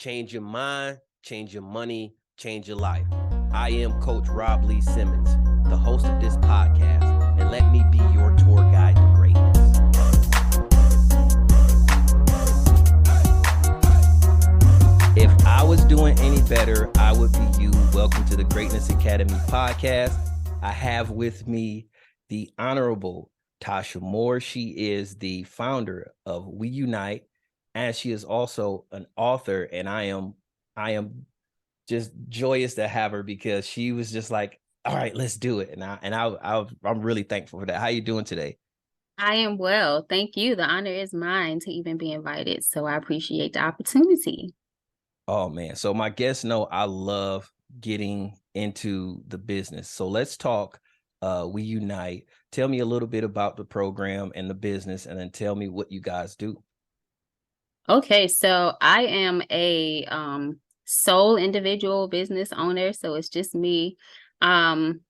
Change your mind, change your money, change your life. I am Coach Rob Lee Simmons, the host of this podcast, and let me be your tour guide to greatness. If I was doing any better, I would be you. Welcome to the Greatness Academy podcast. I have with me the Honorable Tasha Moore. She is the founder of We Unite, and she is also an author. And I am just joyous to have her because she was just like, "All right, let's do it." And I'm really thankful for that. How you doing today? I am well. Thank you. The honor is mine to even be invited. So I appreciate the opportunity. Oh man. So my guests know I love getting into the business. So let's talk We Unite. Tell me a little bit about the program and the business, and then tell me what you guys do. Okay, so I am a sole individual business owner, so it's just me. Um,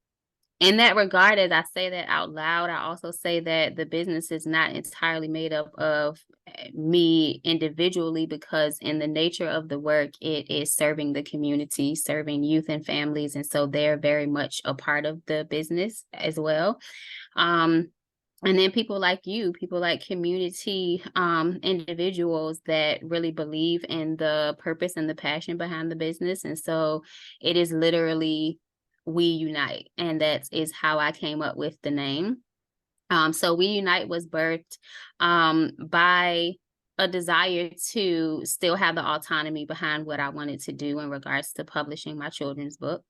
in that regard, as I say that out loud, I also say that the business is not entirely made up of me individually, because in the nature of the work, it is serving the community, serving youth and families. And so they're very much a part of the business as well. And then people like you, people like community individuals that really believe in the purpose and the passion behind the business. And so it is literally We Unite. And that is how I came up with the name. So We Unite was birthed by a desire to still have the autonomy behind what I wanted to do in regards to publishing my children's book.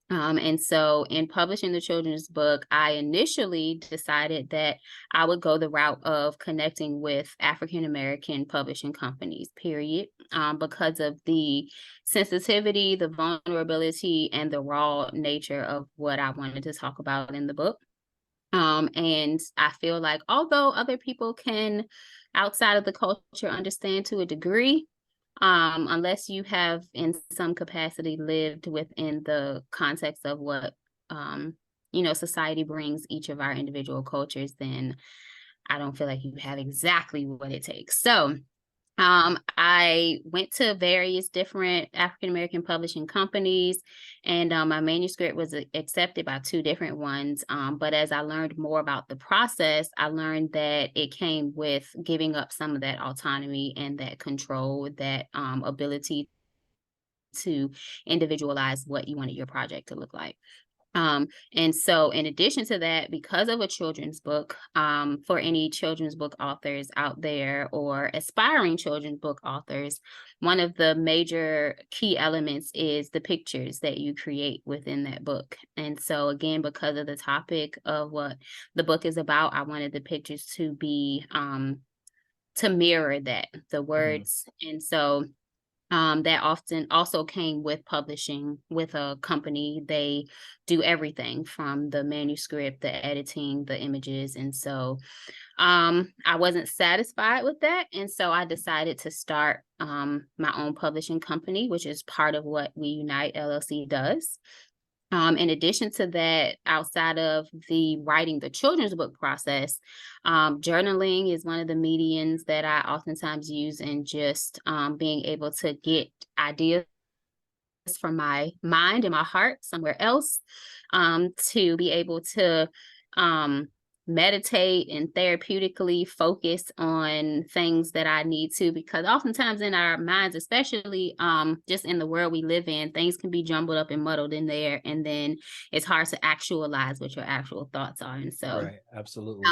And so in publishing the children's book, I initially decided that I would go the route of connecting with African-American publishing companies, period, because of the sensitivity, the vulnerability, and the raw nature of what I wanted to talk about in the book. And I feel like although other people can, outside of the culture, understand to a degree, unless you have in some capacity lived within the context of what society brings each of our individual cultures, then I don't feel like you have exactly what it takes. So I went to various different African-American publishing companies, and my manuscript was accepted by two different ones. But as I learned more about the process, I learned that it came with giving up some of that autonomy and that control, that ability to individualize what you wanted your project to look like. And so in addition to that, because of a children's book, for any children's book authors out there or aspiring children's book authors, one of the major key elements is the pictures that you create within that book. And so again, because of the topic of what the book is about, I wanted the pictures to be to mirror that, the words. And so that often also came with publishing with a company. They do everything from the manuscript, the editing, the images. And so I wasn't satisfied with that. And so I decided to start my own publishing company, which is part of what We Unite LLC does. In addition to that, outside of the writing the children's book process, journaling is one of the mediums that I oftentimes use in just being able to get ideas from my mind and my heart somewhere else, to be able to meditate and therapeutically focus on things that I need to, because oftentimes in our minds, especially just in the world we live in, things can be jumbled up and muddled in there, and then it's hard to actualize what your actual thoughts are. And so Right, absolutely.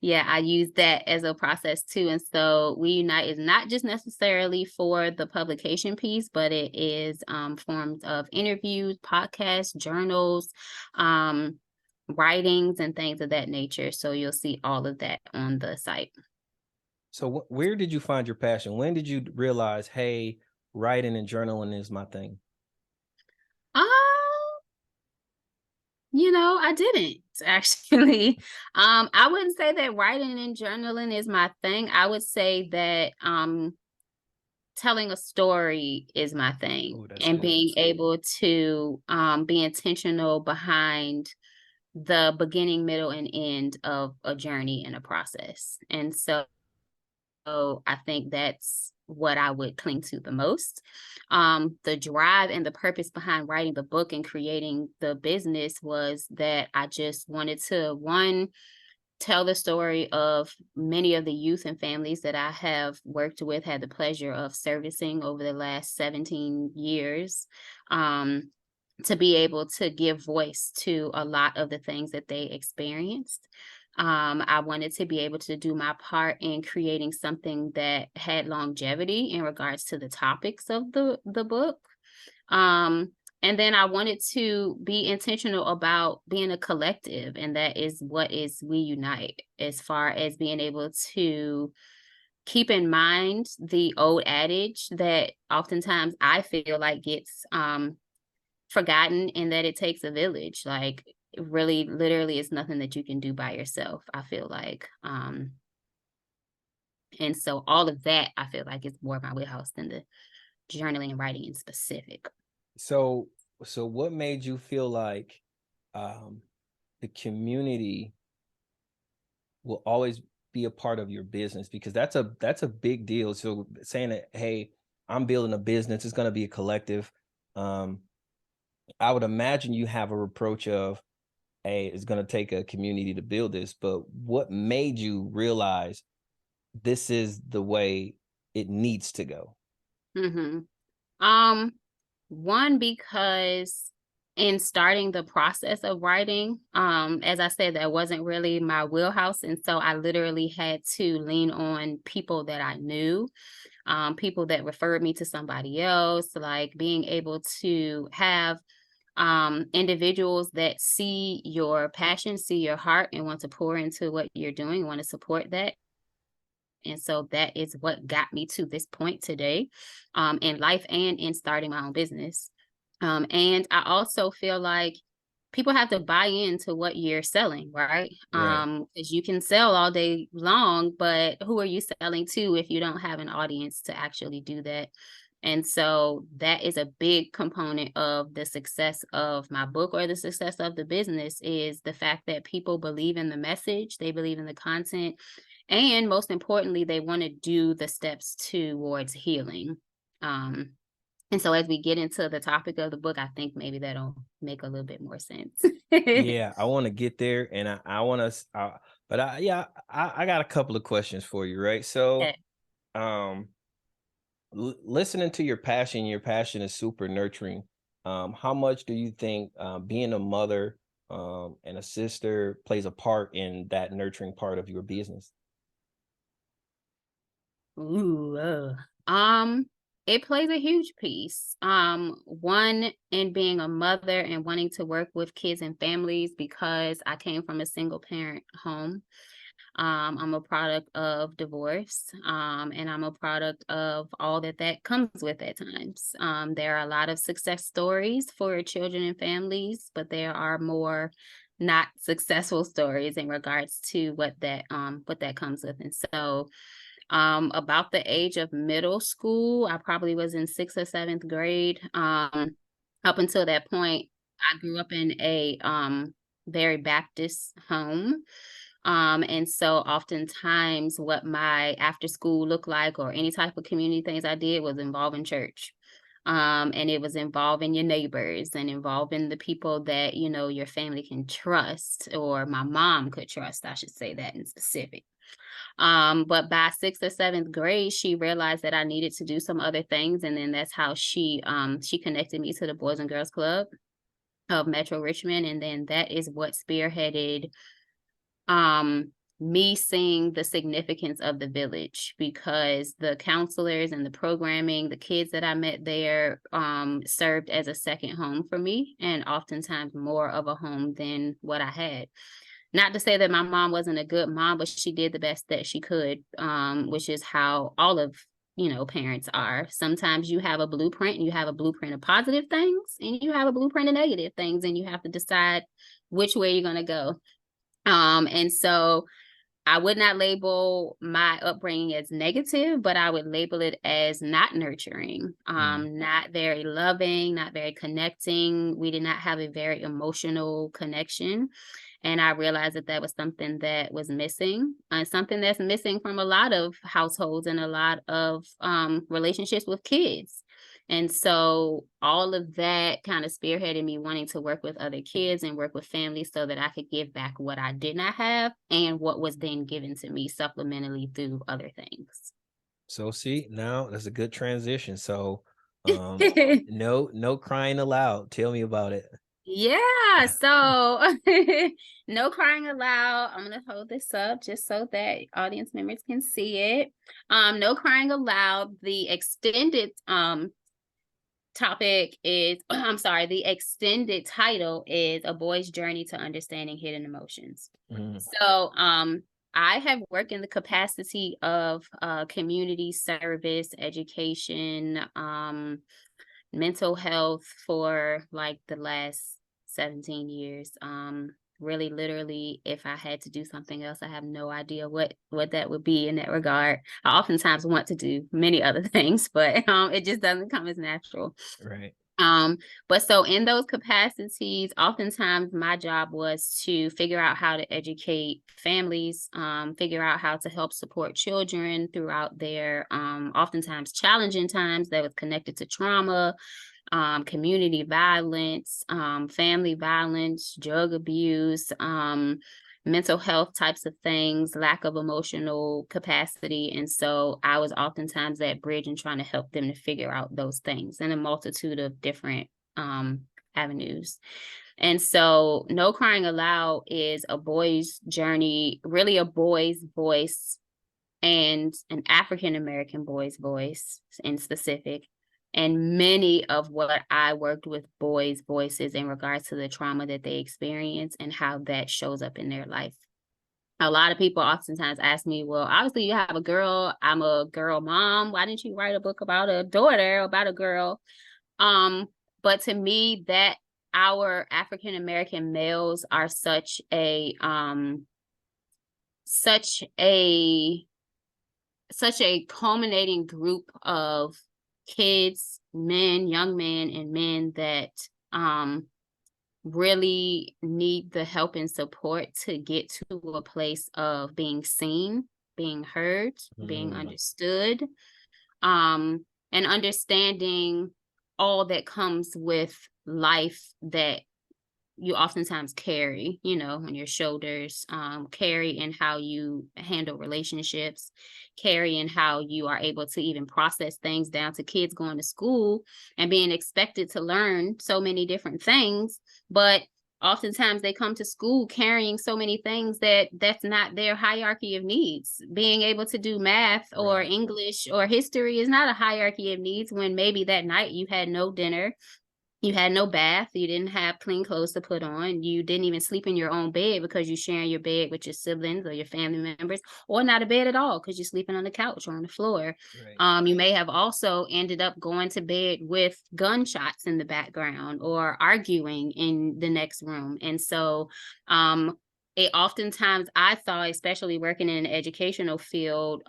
yeah, I use that as a process too. And so We Unite is not just necessarily for the publication piece, but it is forms of interviews, podcasts, journals, writings, and things of that nature. So you'll see all of that on the site. So where did you find your passion? When did you realize, hey, writing and journaling is my thing? I didn't actually. I wouldn't say that writing and journaling is my thing. I would say that telling a story is my thing. Oh, that's And good. being able to be intentional behind the beginning, middle, and end of a journey and a process. And so I think that's what I would cling to the most. The drive and the purpose behind writing the book and creating the business was that I just wanted to, one, tell the story of many of the youth and families that I have worked with, had the pleasure of servicing over the last 17 years. To be able to give voice to a lot of the things that they experienced. I wanted to be able to do my part in creating something that had longevity in regards to the topics of the book. And then I wanted to be intentional about being a collective, and that is what is We Unite, as far as being able to keep in mind the old adage that oftentimes I feel like gets forgotten, and that it takes a village. Like, really, literally, it's nothing that you can do by yourself, I feel like. And so all of that, I feel like, is more my wheelhouse than the journaling and writing in specific. So what made you feel like the community will always be a part of your business? Because that's a big deal. So saying that, hey, I'm building a business, it's going to be a collective. I would imagine you have a reproach of, hey, it's going to take a community to build this. But what made you realize this is the way it needs to go? Mm-hmm. One, because in starting the process of writing, as I said, that wasn't really my wheelhouse. And so I literally had to lean on people that I knew, people that referred me to somebody else, like being able to have individuals that see your passion, see your heart, and want to pour into what you're doing, want to support that. And so that is what got me to this point today, in life and in starting my own business. And I also feel like people have to buy into what you're selling, right? Right. Because you can sell all day long, but who are you selling to if you don't have an audience to actually do that? And so that is a big component of the success of my book, or the success of the business, is the fact that people believe in the message, they believe in the content, and most importantly, they want to do the steps towards healing. Um, and so as we get into the topic of the book, I think maybe that'll make a little bit more sense. Yeah, I want to get there, and I want to, but I got a couple of questions for you, right? So, Yeah. um, listening to your passion is super nurturing. How much do you think being a mother and a sister plays a part in that nurturing part of your business? Ooh, it plays a huge piece. One, in being a mother and wanting to work with kids and families, because I came from a single parent home. I'm a product of divorce, and I'm a product of all that that comes with at times. There are a lot of success stories for children and families, but there are more not successful stories in regards to what that comes with. And so, about the age of middle school, I probably was in sixth or seventh grade. Up until that point, I grew up in a very Baptist home. And so oftentimes what my after school looked like, or any type of community things I did, was involving church. And it was involving your neighbors and involving the people that, your family can trust, or my mom could trust, I should say that in specific. But by sixth or seventh grade, she realized that I needed to do some other things. And then that's how she connected me to the Boys and Girls Club of Metro Richmond. And then that is what spearheaded me seeing the significance of the village, because the counselors and the programming, the kids that I met there, served as a second home for me, and oftentimes more of a home than what I had. Not to say that my mom wasn't a good mom, but she did the best that she could, which is how all of parents are. Sometimes you have a blueprint, and you have a blueprint of positive things, and you have a blueprint of negative things, and you have to decide which way you're going to go. And so I would not label my upbringing as negative, but I would label it as not nurturing, not very loving, not very connecting. We did not have a very emotional connection. And I realized that that was something that was missing, something that's missing from a lot of households and a lot of relationships with kids. And so all of that kind of spearheaded me wanting to work with other kids and work with families so that I could give back what I did not have and what was then given to me supplementally through other things. So see, now that's a good transition. So no crying aloud. Tell me about it. Yeah, so no crying aloud. I'm gonna hold this up just so that audience members can see it. No crying aloud. The extended topic is the extended title is A Boy's Journey to Understanding Hidden Emotions. So I have worked in the capacity of community service, education, mental health for like the last 17 years. Really literally, if I had to do something else, I have no idea what that would be in that regard. I oftentimes want to do many other things, but it just doesn't come as natural. Right. But so in those capacities, oftentimes my job was to figure out how to educate families, figure out how to help support children throughout their oftentimes challenging times that was connected to trauma, community violence, family violence, drug abuse, mental health types of things, lack of emotional capacity. And so I was oftentimes that bridge and trying to help them to figure out those things in a multitude of different avenues. And so No Crying Aloud is a boy's journey, really a boy's voice and an African-American boy's voice in specific. And many of what I worked with boys' voices in regards to the trauma that they experience and how that shows up in their life. A lot of people oftentimes ask me, well, obviously you have a girl, I'm a girl mom. Why didn't you write a book about a daughter, about a girl? But to me, that our African-American males are such a culminating group of kids, men, young men, and men that really need the help and support to get to a place of being seen, being heard, being understood, and understanding all that comes with life that you oftentimes carry, on your shoulders, carry in how you handle relationships, carry in how you are able to even process things, down to kids going to school and being expected to learn so many different things. But oftentimes they come to school carrying so many things that's not their hierarchy of needs. Being able to do math or English or history is not a hierarchy of needs when maybe that night you had no dinner. You had no bath. You didn't have clean clothes to put on. You didn't even sleep in your own bed because you're sharing your bed with your siblings or your family members, or not a bed at all because you're sleeping on the couch or on the floor. Right. You may have also ended up going to bed with gunshots in the background or arguing in the next room. And so it oftentimes, I thought, especially working in an educational field,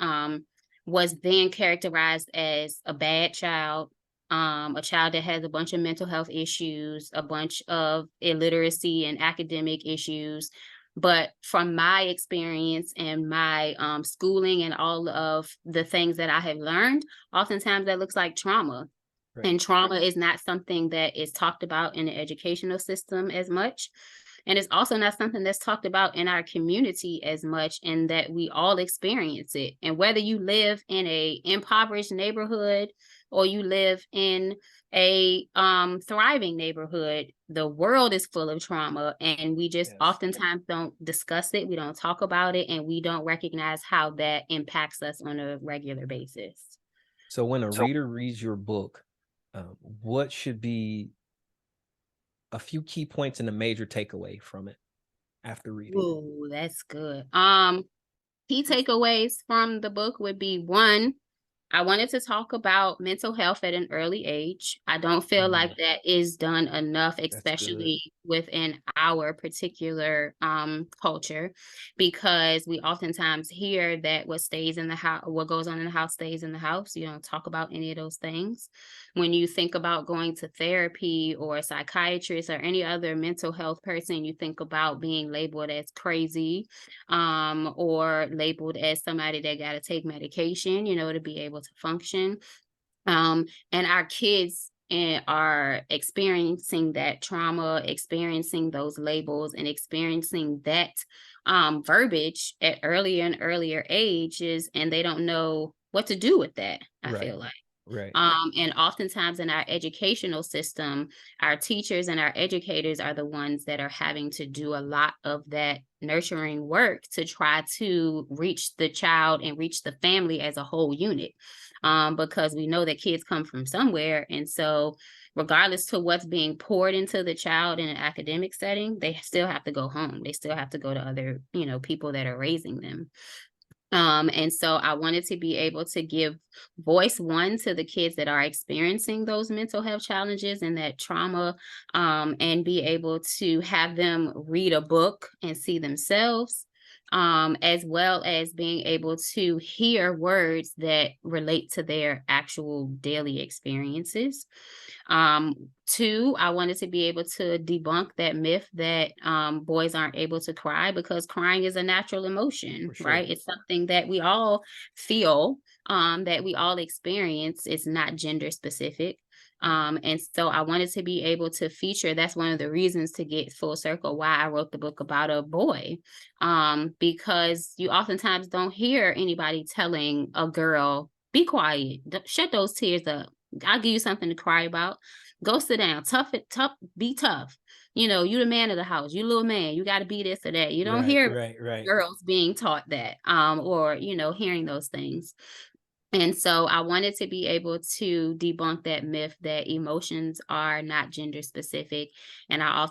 was then characterized as a bad child, a child that has a bunch of mental health issues, a bunch of illiteracy and academic issues. But from my experience and my schooling and all of the things that I have learned, oftentimes that looks like trauma. Right. And trauma is not something that is talked about in the educational system as much. And it's also not something that's talked about in our community as much, in that we all experience it. And whether you live in a impoverished neighborhood or you live in a thriving neighborhood, the world is full of trauma, and we just oftentimes don't discuss it, we don't talk about it, and we don't recognize how that impacts us on a regular basis. So when a reader reads your book, what should be a few key points and a major takeaway from it after reading? Oh, that's good. Key takeaways from the book would be, one, I wanted to talk about mental health at an early age. I don't feel like that is done enough, That's good. especially within our particular culture, because we oftentimes hear that what stays in the house, what goes on in the house stays in the house. You don't talk about any of those things. When you think about going to therapy or a psychiatrist or any other mental health person, you think about being labeled as crazy, or labeled as somebody that got to take medication, to be able to function. And our kids are experiencing that trauma, experiencing those labels, and experiencing that verbiage at earlier and earlier ages, and they don't know what to do with that, I Right. feel like. Right. And oftentimes in our educational system, our teachers and our educators are the ones that are having to do a lot of that nurturing work to try to reach the child and reach the family as a whole unit. Because we know that kids come from somewhere. And so, regardless to what's being poured into the child in an academic setting, they still have to go home. They still have to go to other, people that are raising them. And so I wanted to be able to give voice, one, to the kids that are experiencing those mental health challenges and that trauma, and be able to have them read a book and see themselves, as well as being able to hear words that relate to their actual daily experiences. Two, I wanted to be able to debunk that myth that boys aren't able to cry, because crying is a natural emotion, For sure. right? It's something that we all feel, that we all experience. It's not gender specific. And so I wanted to be able to feature, that's one of the reasons, to get full circle, why I wrote the book about a boy. Because you oftentimes don't hear anybody telling a girl, be quiet, shut those tears up. I'll give you something to cry about. Go sit down. Tough it, tough, be tough. You the man of the house. You little man. You got to be this or that. You don't Right. hear Right. Right. girls being taught that, or hearing those things. And so I wanted to be able to debunk that myth that emotions are not gender specific. And I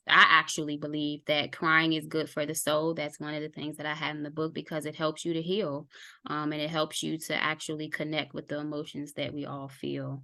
actually believe that crying is good for the soul. That's one of the things that I have in the book, because it helps you to heal. And it helps you to actually connect with the emotions that we all feel.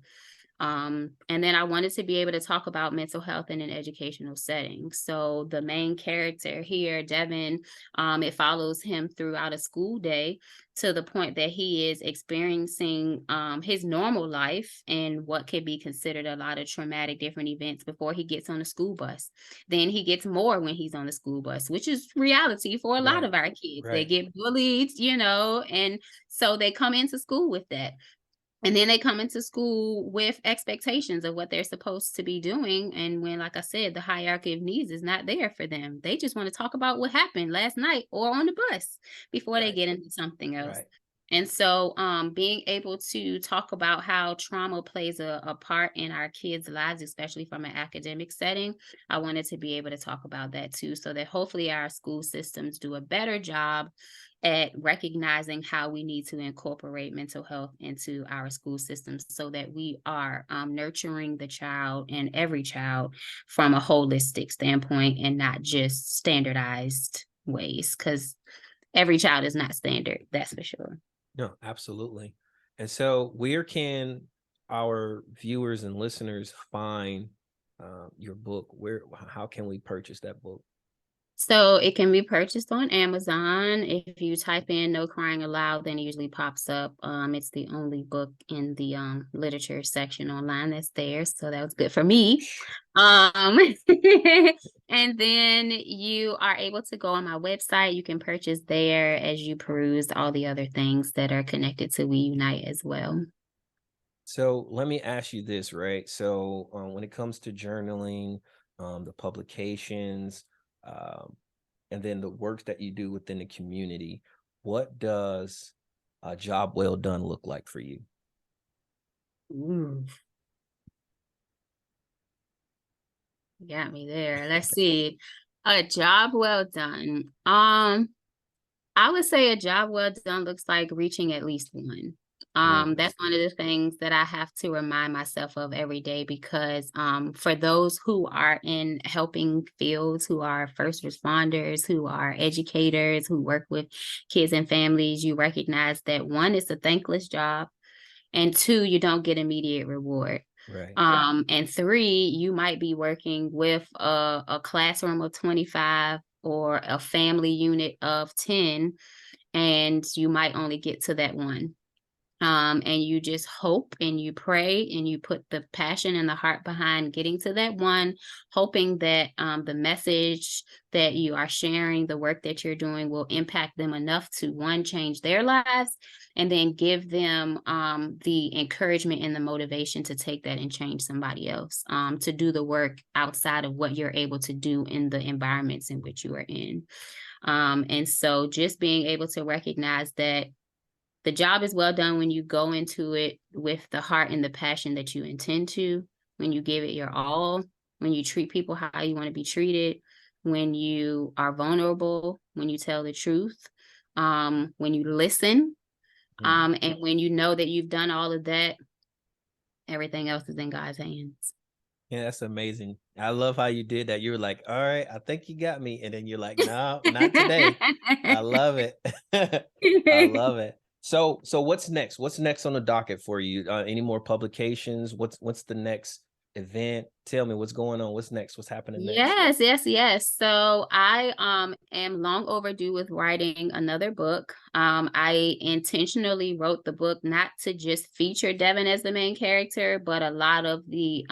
And then I wanted to be able to talk about mental health in an educational setting. So the main character here, Devin, it follows him throughout a school day, to the point that he is experiencing his normal life and what could be considered a lot of traumatic different events before he gets on the school bus. Then he gets more when he's on the school bus, which is reality for a lot Right. of our kids. They Right. get bullied, and so they come into school with that. And then they come into school with expectations of what they're supposed to be doing. And when, like I said, the hierarchy of needs is not there for them, they just want to talk about what happened last night or on the bus before they Right. get into something else. Right. And so, being able to talk about how trauma plays a part in our kids' lives, especially from an academic setting, I wanted to be able to talk about that too, so that hopefully our school systems do a better job at recognizing how we need to incorporate mental health into our school systems, so that we are nurturing the child and every child from a holistic standpoint and not just standardized ways, because every child is not standard, that's for sure. No, absolutely. And so, where can our viewers and listeners find your book? How can we purchase that book? So it can be purchased on Amazon. If you type in "No Crying Aloud," then it usually pops up. It's the only book in the literature section online that's there. So that was good for me. Um, and then you are able to go on my website. You can purchase there as you peruse all the other things that are connected to We Unite as well. So let me ask you this, right? So when it comes to journaling, the publications, um, and then the works that you do within the community, what does a job well done look like for you? Ooh, you got me there. Let's see. A job well done. I would say a job well done looks like reaching at least one. That's one of the things that I have to remind myself of every day because for those who are in helping fields, who are first responders, who are educators, who work with kids and families, you recognize that one, it's a thankless job, and two, you don't get immediate reward. Right. And three, you might be working with a classroom of 25 or a family unit of 10, and you might only get to that one. And you just hope and you pray and you put the passion and the heart behind getting to that one, hoping that the message that you are sharing, the work that you're doing will impact them enough to one, change their lives, and then give them the encouragement and the motivation to take that and change somebody else, to do the work outside of what you're able to do in the environments in which you are in. And so just being able to recognize that the job is well done when you go into it with the heart and the passion that you intend to, when you give it your all, when you treat people how you want to be treated, when you are vulnerable, when you tell the truth, when you listen, and when you know that you've done all of that, everything else is in God's hands. Yeah, that's amazing. I love how you did that. You were like, all right, I think you got me. And then you're like, no, not today. I love it. I love it. So what's next? What's next on the docket for you? Any more publications? What's the next event? Tell me what's going on. What's next? What's happening next? Yes. So I am long overdue with writing another book. I intentionally wrote the book not to just feature Devin as the main character, but a lot of the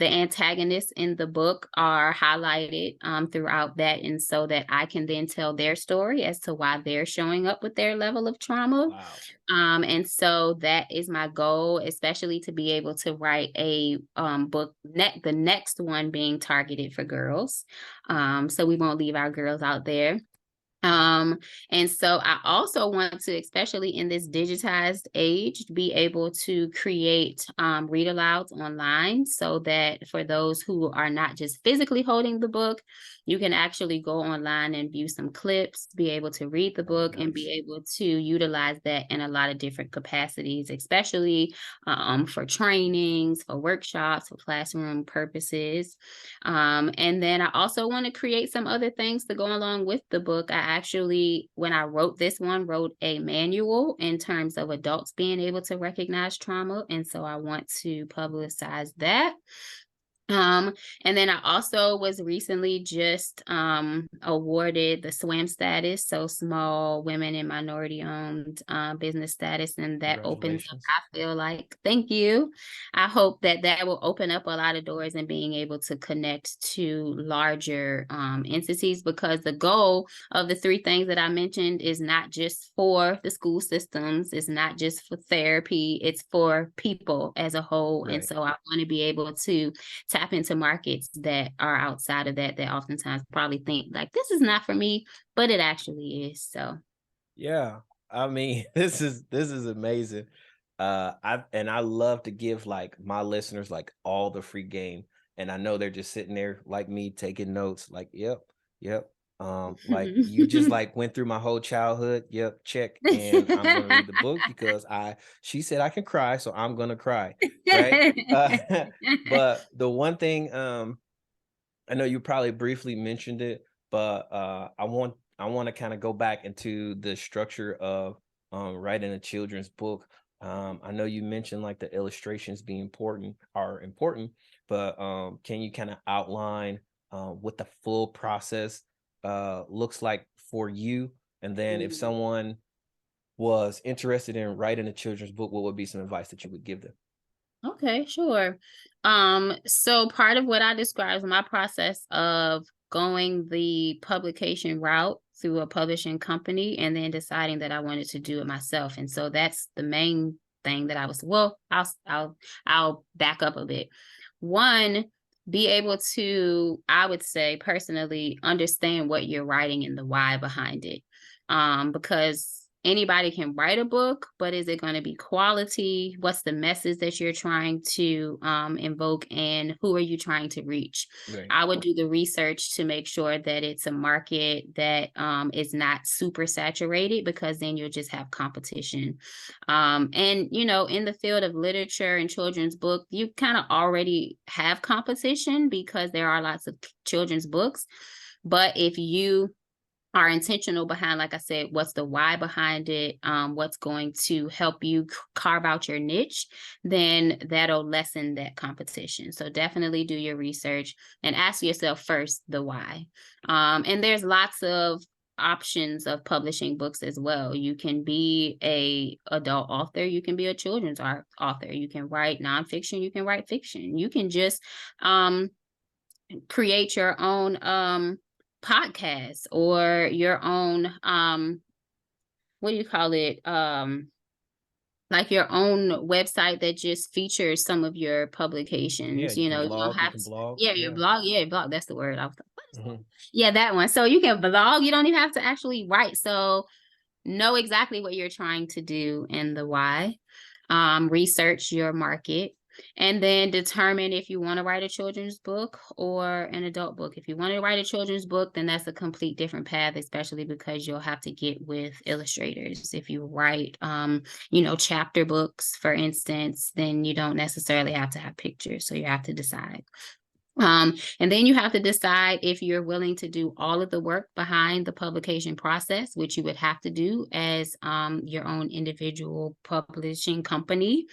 antagonists in the book are highlighted throughout that, and so that I can then tell their story as to why they're showing up with their level of trauma. Wow. And so that is my goal, especially to be able to write a book, the next one being targeted for girls. So we won't leave our girls out there. And so I also want to, especially in this digitized age, be able to create read alouds online so that for those who are not just physically holding the book, you can actually go online and view some clips, be able to read the book, and be able to utilize that in a lot of different capacities, especially for trainings, for workshops, for classroom purposes. And then I also want to create some other things to go along with the book. I actually, when I wrote this one, wrote a manual in terms of adults being able to recognize trauma. And so I want to publicize that. And then I also was recently just awarded the SWAM status, so small women and minority owned business status, and that opens up, I feel like, thank you. I hope that that will open up a lot of doors and being able to connect to larger entities, because the goal of the three things that I mentioned is not just for the school systems, it's not just for therapy, it's for people as a whole. Right. And so I want to be able to tap into markets that are outside of that oftentimes probably think like, this is not for me, but it actually is. So yeah, I mean, this is amazing. I love to give like my listeners like all the free game, and I know they're just sitting there like me taking notes like, yep. Like you just like went through my whole childhood. Yep, check. And I'm gonna read the book because she said I can cry, so I'm gonna cry. Right. But the one thing, I know you probably briefly mentioned it, but I want to kind of go back into the structure of writing a children's book. I know you mentioned like the illustrations being important, but can you kind of outline what the full process looks like for you? And then if someone was interested in writing a children's book, what would be some advice that you would give them? Okay, sure. So part of what I describe is my process of going the publication route through a publishing company and then deciding that I wanted to do it myself. And so that's the main thing that I'll back up a bit. One, be able to, I would say personally, understand what you're writing and the why behind it. Because anybody can write a book, but is it going to be quality? What's the message that you're trying to invoke, and who are you trying to reach? Right. I would do the research to make sure that it's a market that is not super saturated, because then you'll just have competition. And, you know, in the field of literature and children's book, you kind of already have competition because there are lots of children's books. But if you are intentional behind, like I said, what's the why behind it, what's going to help you carve out your niche, then that'll lessen that competition. So definitely do your research and ask yourself first the why. And there's lots of options of publishing books as well. You can be a adult author, you can be a children's author, you can write nonfiction, you can write fiction, you can just create your own podcast or your own what do you call it, like your own website that just features some of your publications. You You can know, you don't blog, have to, blog. yeah, your blog, yeah, blog, that's the word I was like, what is Mhm. yeah, that one. So you can blog, you don't even have to actually write. So know exactly what you're trying to do and the why. Research your market, and then determine if you want to write a children's book or an adult book. If you want to write a children's book, then that's a complete different path, especially because you'll have to get with illustrators. If you write, you know, chapter books, for instance, then you don't necessarily have to have pictures. So you have to decide. And then you have to decide if you're willing to do all of the work behind the publication process, which you would have to do as your own individual publishing company,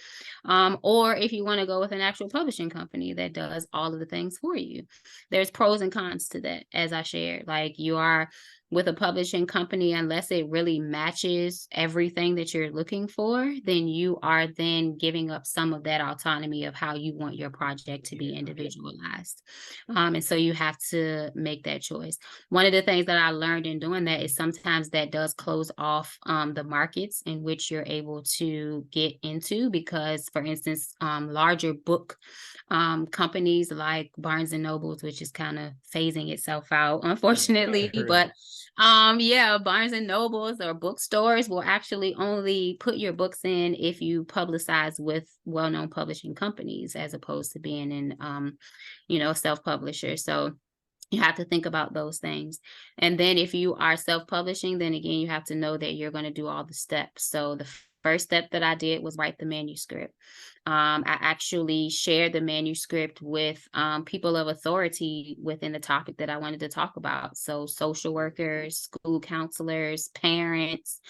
or if you want to go with an actual publishing company that does all of the things for you. There's pros and cons to that, as I shared. Like, you are with a publishing company, unless it really matches everything that you're looking for, then you are then giving up some of that autonomy of how you want your project to be individualized. And so you have to make that choice. One of the things that I learned in doing that is sometimes that does close off the markets in which you're able to get into, because, for instance, larger book companies like Barnes and Nobles, which is kind of phasing itself out, unfortunately, Really? but yeah, Barnes and Nobles or bookstores will actually only put your books in if you publicize with well-known publishing companies, as opposed to being in you know, self-publisher. So you have to think about those things. And then if you are self-publishing, then again, you have to know that you're going to do all the steps. So the first step that I did was write the manuscript. I actually shared the manuscript with people of authority within the topic that I wanted to talk about. So social workers, school counselors, parents,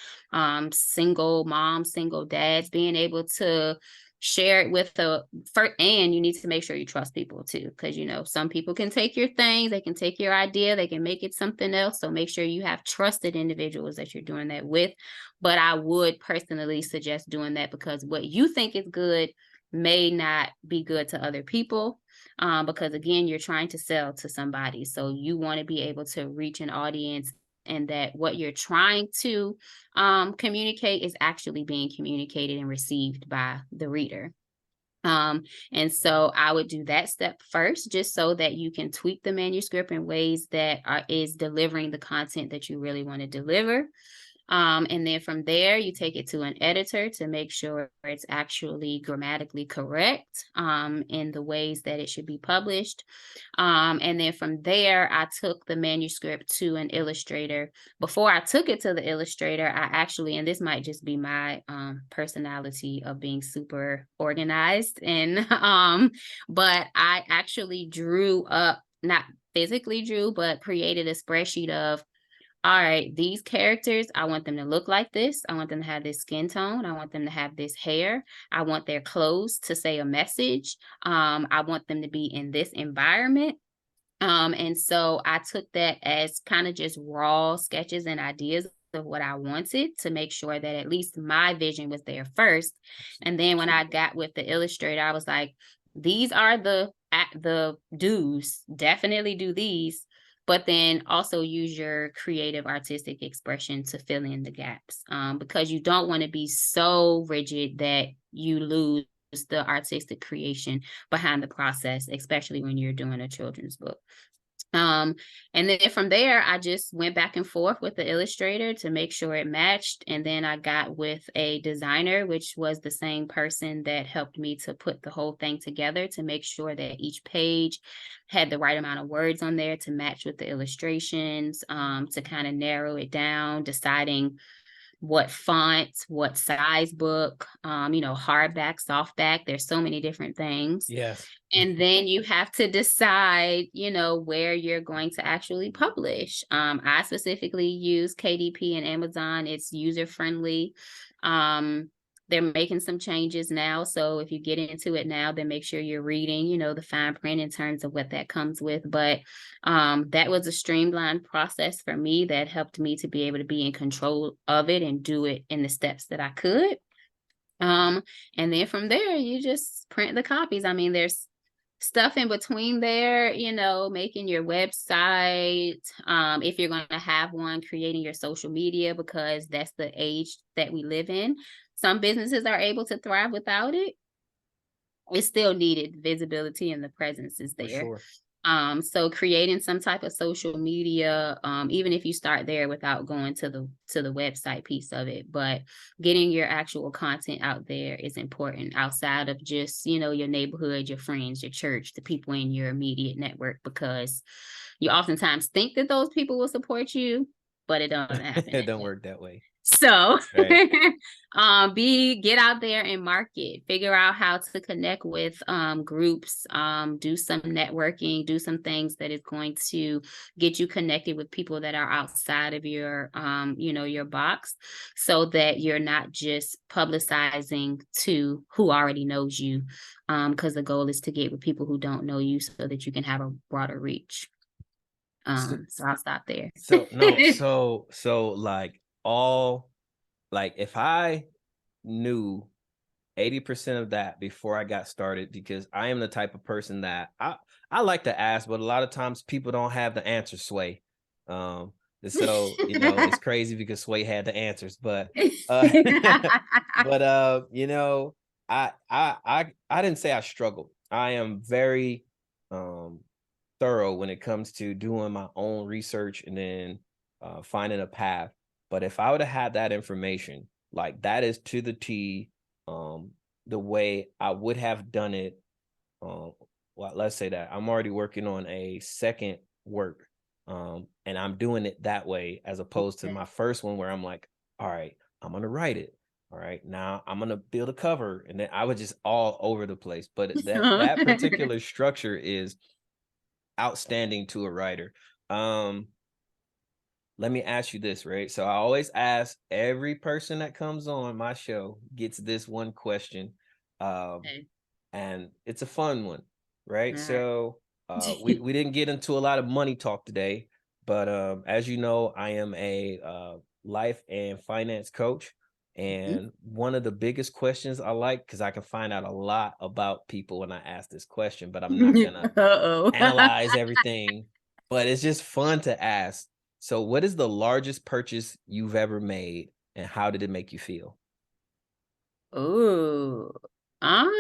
single moms, single dads, being able to share it with the first, and you need to make sure you trust people too, because, you know, some people can take your things, they can take your idea, they can make it something else. So make sure you have trusted individuals that you're doing that with. But I would personally suggest doing that, because what you think is good may not be good to other people, because again, you're trying to sell to somebody, so you want to be able to reach an audience, and that what you're trying to communicate is actually being communicated and received by the reader. And so I would do that step first, just so that you can tweak the manuscript in ways that is delivering the content that you really want to deliver. And then from there, you take it to an editor to make sure it's actually grammatically correct in the ways that it should be published. And then from there, I took the manuscript to an illustrator. Before I took it to the illustrator, I actually, and this might just be my personality of being super organized, and but I actually drew up, not physically drew, but created a spreadsheet of, all right, these characters, I want them to look like this. I want them to have this skin tone. I want them to have this hair. I want their clothes to say a message. I want them to be in this environment. And so I took that as kind of just raw sketches and ideas of what I wanted, to make sure that at least my vision was there first. And then when I got with the illustrator, I was like, these are the do's. Definitely do these, but then also use your creative artistic expression to fill in the gaps, because you don't want to be so rigid that you lose the artistic creation behind the process, especially when you're doing a children's book. Um, and then from there, I just went back and forth with the illustrator to make sure it matched. And then I got with a designer, which was the same person that helped me to put the whole thing together to make sure that each page had the right amount of words on there to match with the illustrations, to kind of narrow it down, deciding what font, what size book, hardback, softback. There's so many different things. Yes. And then you have to decide, where you're going to actually publish. I specifically use KDP and Amazon. It's user friendly. They're making some changes now. So if you get into it now, then make sure you're reading, the fine print in terms of what that comes with. But that was a streamlined process for me that helped me to be able to be in control of it and do it in the steps that I could. And then from there, you just print the copies. I mean, there's stuff in between there, making your website, if you're going to have one, creating your social media, because that's the age that we live in. Some businesses are able to thrive without it. It's still needed. Visibility and the presence is For there. sure. So creating some type of social media, even if you start there without going to the website piece of it, but getting your actual content out there is important outside of just, your neighborhood, your friends, your church, the people in your immediate network, because you oftentimes think that those people will support you, but it don't happen. It don't work that way. So Right. get out there and market, figure out how to connect with groups, do some networking, do some things that is going to get you connected with people that are outside of your your box, so that you're not just publicizing to who already knows you, because the goal is to get with people who don't know you so that you can have a broader reach. So, So I'll stop there. if I knew 80% of that before I got started, because I am the type of person that I like to ask, but a lot of times people don't have the answer, Sway. And so, it's crazy because Sway had the answers, but I didn't say I struggled. I am very thorough when it comes to doing my own research and then finding a path. But if I would have had that information, like that is to the T, the way I would have done it. Well, let's say that I'm already working on a second work, and I'm doing it that way as opposed to my first one where I'm like, all right, I'm gonna write it. All right, now I'm gonna build a cover, and then I was just all over the place. But that particular structure is outstanding to a writer. Let me ask you this, right? So I always ask every person that comes on my show gets this one question. Okay. And it's a fun one, right? All right. So we didn't get into a lot of money talk today, but as you know, I am a life and finance coach. And one of the biggest questions I like, because I can find out a lot about people when I ask this question, but I'm not gonna Uh-oh. analyze everything, but it's just fun to ask. So what is the largest purchase you've ever made, and how did it make you feel? Ooh. Um,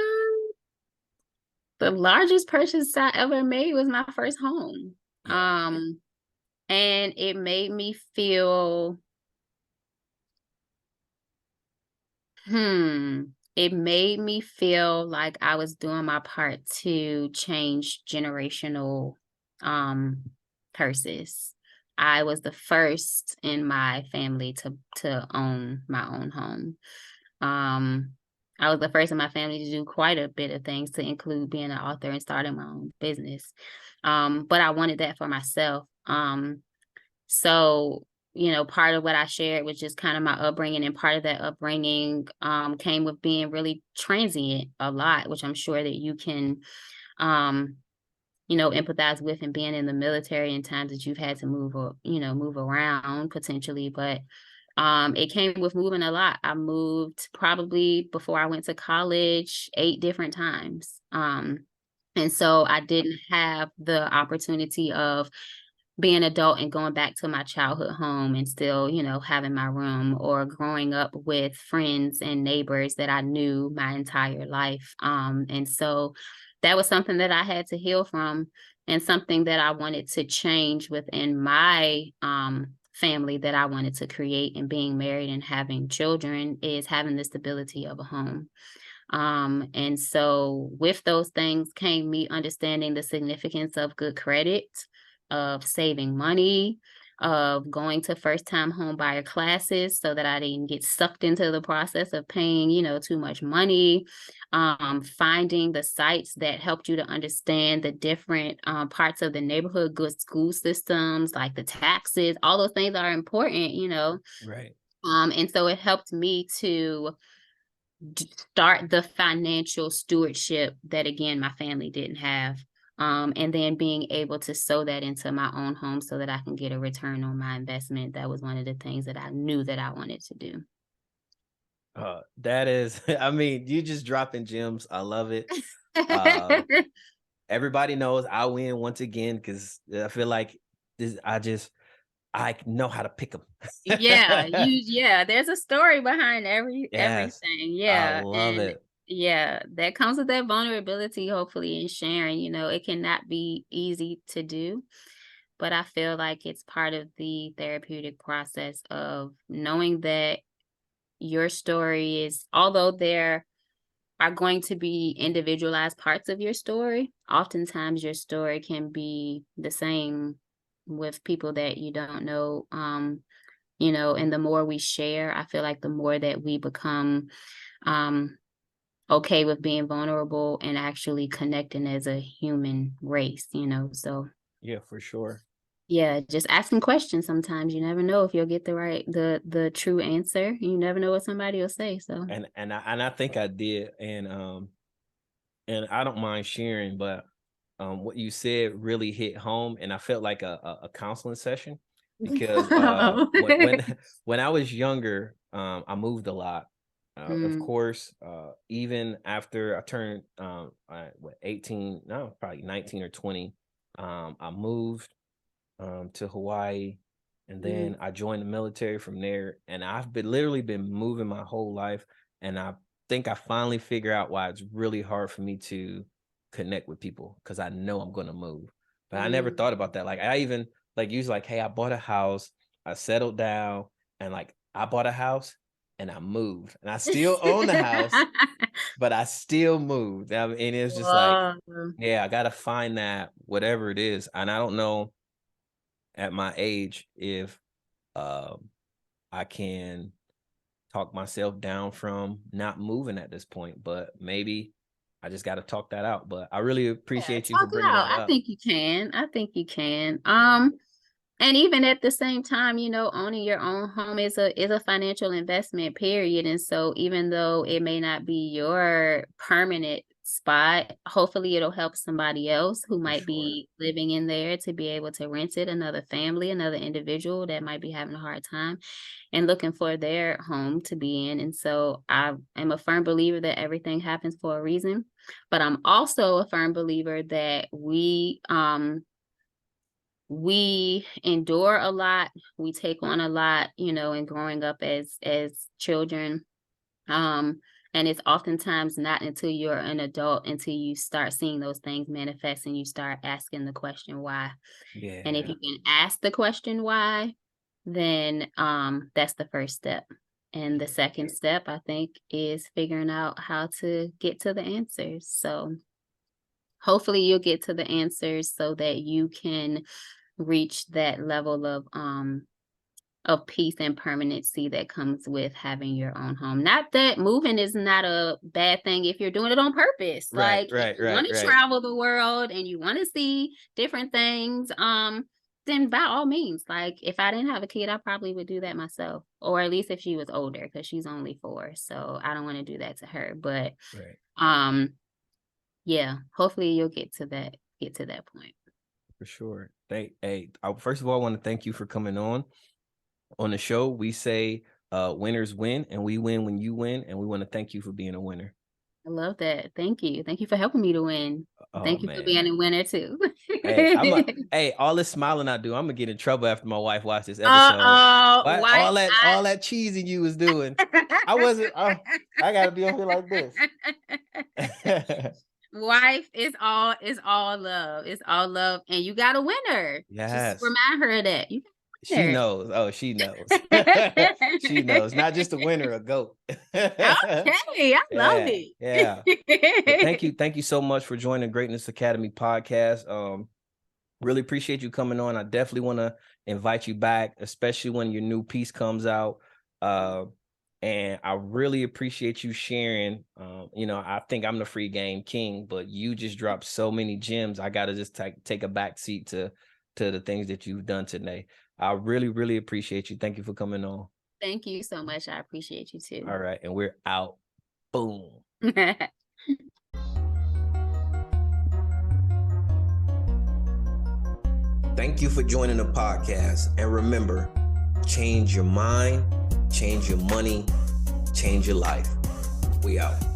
the largest purchase I ever made was my first home. Yeah. And it made me feel, it made me feel like I was doing my part to change generational curses. I was the first in my family to own my own home. Um, I was the first in my family to do quite a bit of things, to include being an author and starting my own business. But I wanted that for myself. So, part of what I shared was just kind of my upbringing, and part of that upbringing came with being really transient a lot, which I'm sure that you can, um, empathize with, and being in the military in times that you've had to move around potentially. But it came with moving a lot. I moved probably before I went to college 8 different times. And so I didn't have the opportunity of being an adult and going back to my childhood home and still, having my room, or growing up with friends and neighbors that I knew my entire life. And so that was something that I had to heal from, and something that I wanted to change within my family that I wanted to create, and being married and having children, is having the stability of a home. And so with those things came me understanding the significance of good credit, of saving money, of going to first time home buyer classes so that I didn't get sucked into the process of paying, too much money. Finding the sites that helped you to understand the different parts of the neighborhood, good school systems, like the taxes, all those things are important. Right. And so it helped me to start the financial stewardship that, again, my family didn't have. And then being able to sow that into my own home so that I can get a return on my investment. That was one of the things that I knew that I wanted to do. That is, I mean, you just dropping gems. I love it. Uh, Everybody knows I win once again because I feel like this. I know how to pick them. Yeah, there's a story behind Yes, everything. I Yeah. love And it. yeah, that comes with that vulnerability, hopefully, in sharing. It cannot be easy to do, but I feel like it's part of the therapeutic process of knowing that your story is, although there are going to be individualized parts of your story, oftentimes your story can be the same with people that you don't know. And the more we share, I feel like the more that we become um, okay with being vulnerable and actually connecting as a human race. So Yeah, for sure. yeah, just asking questions. Sometimes you never know if you'll get the true answer. You never know what somebody will say. So And I think I did, and I don't mind sharing, but what you said really hit home, and I felt like a counseling session because when I was younger, I moved a lot. Of Mm, course, even after I turned 18, no, probably 19 or 20, I moved to Hawaii, and mm, then I joined the military from there. And I've been literally been moving my whole life, and I think I finally figure out why it's really hard for me to connect with people because I know I'm gonna move. But I never mm. thought about that. Like I even like use like, hey, I bought a house, I settled down, and like I bought a house and I moved, and I still own the house, but I still moved. And it's just like, Whoa. yeah, I gotta find that whatever it is, and I don't know at my age if um, I can talk myself down from not moving at this point, but maybe I just got to talk that out. But I really Yeah, appreciate you for talk it bringing out. that I up. think you can. I think you can. Yeah, And even at the same time, owning your own home is a financial investment, period. And so even though it may not be your permanent spot, hopefully it'll help somebody else who for might sure. be living in there to be able to rent it, another family, another individual that might be having a hard time and looking for their home to be in. And so I am a firm believer that everything happens for a reason, but I'm also a firm believer that we endure a lot, we take on a lot, in growing up as children. um and it's oftentimes not until you're an adult until you start seeing those things manifest and you start asking the question why. And if Yeah, you can ask the question why, then that's the first step. And the second step, I think, is figuring out how to get to the answers. So hopefully you'll get to the answers so that you can reach that level of peace and permanency that comes with having your own home. Not that moving is not a bad thing if you're doing it on purpose. right, Like if right, you right, want to right, travel the world and you want to see different things, then by all means. Like if I didn't have a kid, I probably would do that myself. Or at least if she was older, because she's only 4. So I don't want to do that to her. But right, um yeah, hopefully you'll get to that point. for sure. First of all, I want to thank you for coming on the show. We say winners win, and we win when you win, and we want to thank you for being a winner. I love that. Thank you. Thank you for helping me to win. Thank you for being a winner too. Hey, all this smiling I do, I'm gonna get in trouble after my wife watched this episode. All that cheesing you was doing. I wasn't. I gotta be on here like this. Wife is all love. It's all love, and you got a winner. Yes. Just remind her of that. She knows. Oh, she knows. She knows. Not just a winner, a goat. Okay, I love it. Yeah. Thank you so much for joining Greatness Academy podcast. Really appreciate you coming on. I definitely want to invite you back, especially when your new piece comes out. And I really appreciate you sharing. I think I'm the free game king, but you just dropped so many gems. I got to just take a back seat to the things that you've done today. I really, really appreciate you. Thank you for coming on. Thank you so much. I appreciate you too. All right. And we're out. Boom. Thank you for joining the podcast. And remember, change your mind, change your money, change your life. We out.